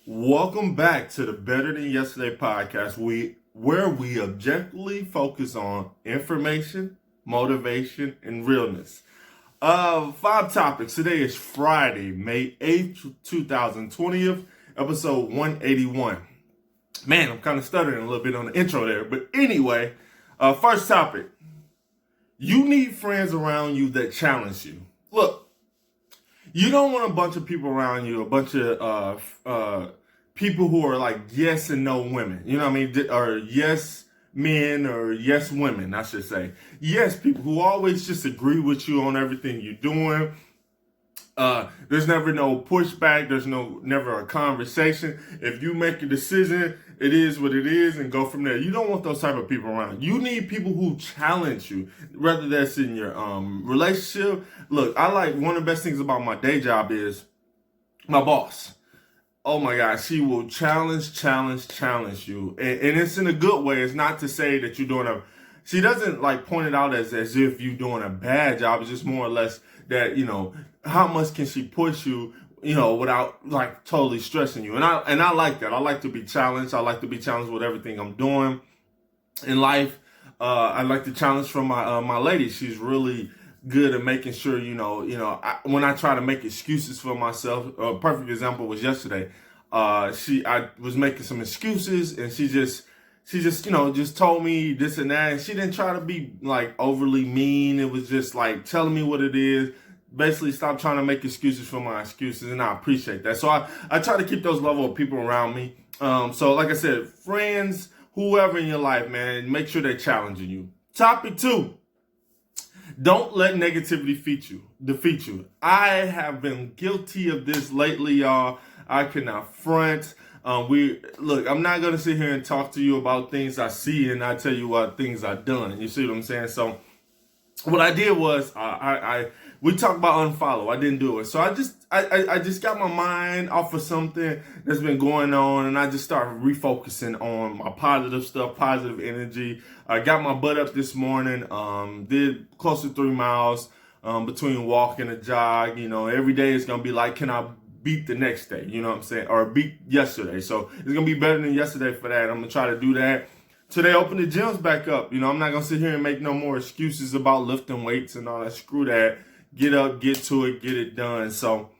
Welcome back to the Better Than Yesterday podcast, where we objectively focus on information, motivation, and realness. Five topics. Today is Friday, May 8th, 2020, episode 181. Man, I'm kind of stuttering a little bit on the intro there. But anyway, first topic. You need friends around you that challenge you. Look, you don't want a bunch of people around you, a bunch of people who are like yes and no women. You know what I mean? Or yes men or yes women, I should say. Yes, people who always just agree with you on everything you're doing. There's never no pushback. There's never a conversation. If you make a decision, it is what it is, and go from there. You don't want those type of people around. You need people who challenge you, whether that's in your relationship. Look, I like one of the best things about my day job is my boss. Oh my God, she will challenge you, and it's in a good way. It's not to say that you're doing a. She doesn't like point it out as if you're doing a bad job. It's just more or less that how much can she push you, without like totally stressing you. And I like that. I like to be challenged. I like to be challenged with everything I'm doing in life. I like the challenge from my lady. She's really good at making sure, when I try to make excuses for myself. A perfect example was yesterday. I was making some excuses, and she just told me this and that, and she didn't try to be like overly mean. It was just like telling me what it is. Basically, stop trying to make excuses for my excuses, and I appreciate that. So I try to keep those level of people around me. So like I said, friends, whoever in your life, man, make sure they're challenging you. Topic 2. Don't let negativity defeat you. I have been guilty of this lately, y'all. I cannot front. I'm not gonna sit here and talk to you about things I see, and I tell you what things I've done. You see what I'm saying? So what I did was we talked about unfollow. I didn't do it. So I just got my mind off of something that's been going on, and I just started refocusing on my positive stuff, positive energy. I got my butt up this morning, did close to 3 miles between walk and a jog. Every day it's going to be like, can I beat the next day? You know what I'm saying? Or beat yesterday. So it's going to be better than yesterday for that. I'm going to try to do that. Today, open the gyms back up. I'm not going to sit here and make no more excuses about lifting weights and all that. Screw that. Get up, get to it, get it done. So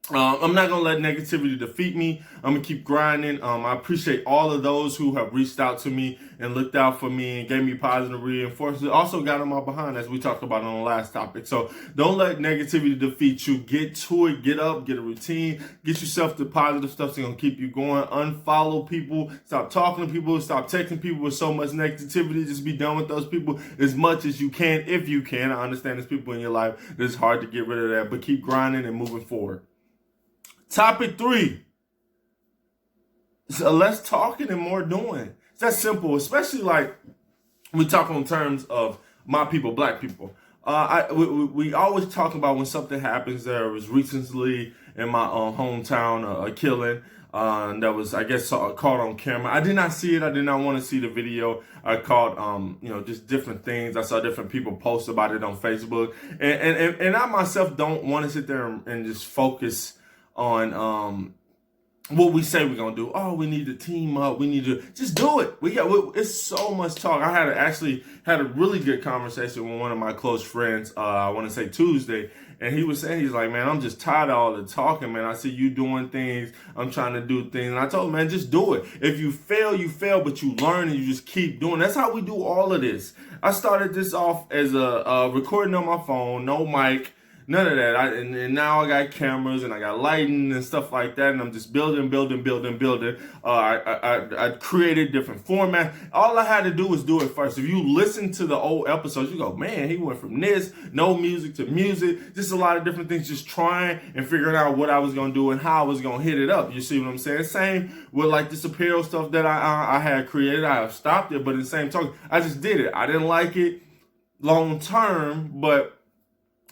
I'm not going to let negativity defeat me. I'm going to keep grinding. I appreciate all of those who have reached out to me and looked out for me and gave me positive reinforcement. Also got on my behind, as we talked about on the last topic. So don't let negativity defeat you. Get to it, get up, get a routine, get yourself the positive stuff that's going to keep you going. Unfollow people, stop talking to people, stop texting people with so much negativity. Just be done with those people as much as you can, if you can. I understand there's people in your life that it's hard to get rid of that, but keep grinding and moving forward. Topic 3. So less talking and more doing. It's that simple, especially like we talk in terms of my people, black people. We always talk about when something happens. There was recently in my hometown a killing that was, I guess, caught on camera. I did not see it. I did not want to see the video. I caught, just different things. I saw different people post about it on Facebook, and I myself don't want to sit there and just focus on what we say we're gonna do. Oh, we need to team up. We need to just do it. It's so much talk. I actually had a really good conversation with one of my close friends. I want to say Tuesday, and he was saying, he's like, man, I'm just tired of all the talking, man. I see you doing things. I'm trying to do things, and I told him, man, just do it. If you fail, you fail, but you learn and you just keep doing. That's how we do all of this. I started this off as a recording on my phone, no mic. None of that. And now I got cameras and I got lighting and stuff like that, and I'm just building. I created different formats. All I had to do was do it first. If you listen to the old episodes, you go, man, he went from this, no music, to music, just a lot of different things, just trying and figuring out what I was going to do and how I was going to hit it up. You see what I'm saying? Same with like this apparel stuff that I had created. I have stopped it, but in the same token, I just did it. I didn't like it long term, but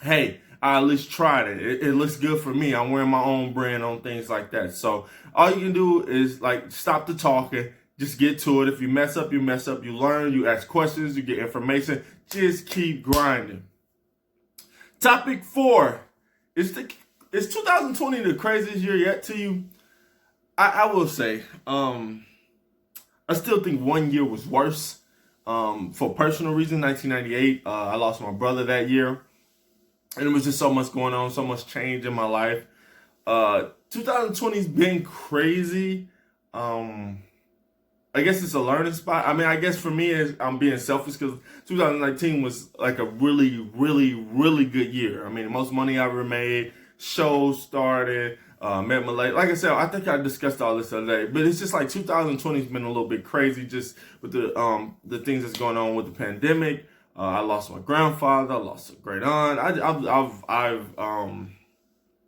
hey, I at least tried it. It looks good for me. I'm wearing my own brand on things like that. So all you can do is like stop the talking. Just get to it. If you mess up, you mess up. You learn, you ask questions, you get information. Just keep grinding. Topic 4. Is 2020 the craziest year yet to you? I will say, I still think one year was worse. For personal reasons, 1998, I lost my brother that year. And it was just so much going on, so much change in my life. 2020's been crazy. I guess it's a learning spot. I mean, I guess for me, I'm being selfish because 2019 was like a really, really, really good year. I mean, the most money I ever made, shows started, met my lady. Like I said, I think I discussed all this the other day, but it's just like 2020's been a little bit crazy just with the things that's going on with the pandemic. I lost my grandfather. I lost a great aunt.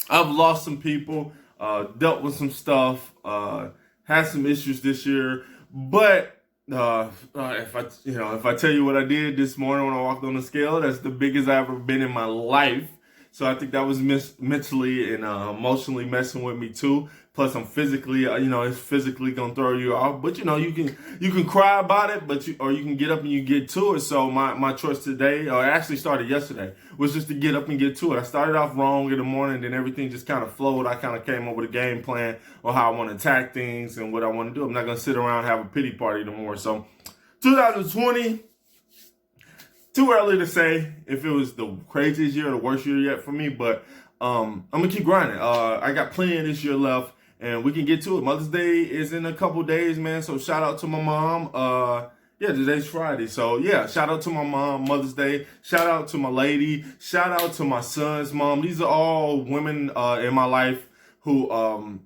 I've lost some people. Dealt with some stuff. Had some issues this year. But if I tell you what I did this morning when I walked on the scale, that's the biggest I've ever been in my life. So I think that was mentally and emotionally messing with me too. Plus, I'm physically, it's physically gonna throw you off. But you can cry about it, or you can get up and you get to it. So my choice today, or it actually started yesterday, was just to get up and get to it. I started off wrong in the morning, then everything just kind of flowed. I kind of came up with a game plan on how I want to attack things and what I want to do. I'm not gonna sit around and have a pity party no more. So, 2020. Too early to say if it was the craziest year or the worst year yet for me, but I'm gonna keep grinding. I got plenty of this year left, and we can get to it. Mother's Day is in a couple days, man. So shout out to my mom. Today's Friday, so yeah, shout out to my mom. Mother's Day. Shout out to my lady. Shout out to my son's mom. These are all women in my life who are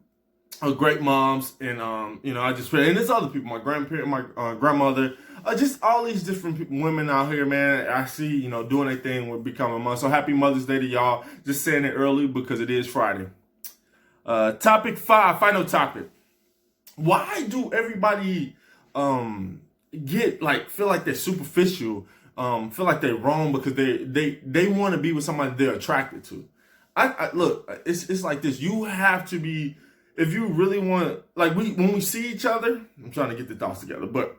great moms, and I just pray. And there's other people, my grandparent, my grandmother. Just all these different women out here, man. I see, doing their thing with becoming a mom. So happy Mother's Day to y'all. Just saying it early because it is Friday. Topic 5, final topic. Why do everybody feel like they're superficial? Feel like they're wrong because they want to be with somebody they're attracted to. I look, it's like this. You have to be, if you really want, when we see each other. I'm trying to get the thoughts together, but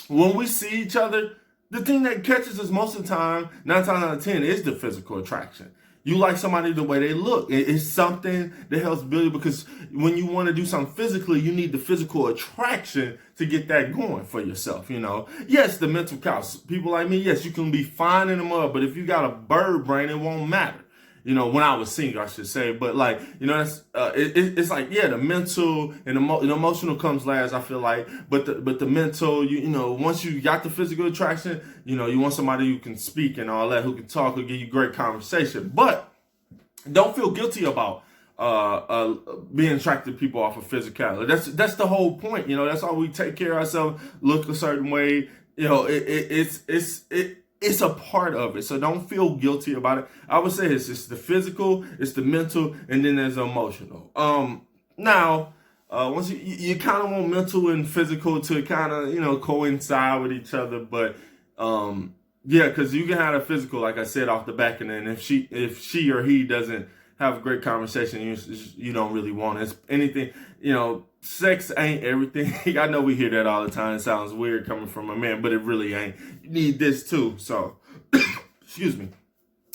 when we see each other, the thing that catches us most of the time, 9 times out of 10, is the physical attraction. You like somebody the way they look. It's something that helps build you, because when you want to do something physically, you need the physical attraction to get that going for yourself, Yes, the mental counts. People like me, yes, you can be fine in the mud, but if you got a bird brain, it won't matter. When I was single, I should say, but that's it's like, yeah, the mental and the emotional comes last, I feel like, but the mental, once you got the physical attraction, you want somebody who can speak and all that, who can talk, who give you great conversation, but don't feel guilty about being attracted to people off of physicality. That's the whole point. That's all we take care of ourselves, look a certain way. It's a part of it, so don't feel guilty about it. I would say it's the physical, it's the mental, and then there's the emotional. Now, once you kind of want mental and physical to kind of coincide with each other, but because you can have a physical, like I said off the back, and then if she or he doesn't have a great conversation, you don't really want it. It's anything, sex ain't everything. I know we hear that all the time. It sounds weird coming from a man, but it really ain't. You need this too. So, excuse me.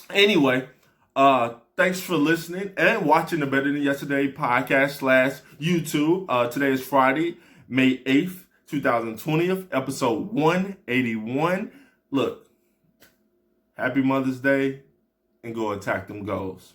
Anyway, thanks for listening and watching the Better Than Yesterday podcast / YouTube. Today is Friday, May 8th, 2020, episode 181. Look, happy Mother's Day, and go attack them goals.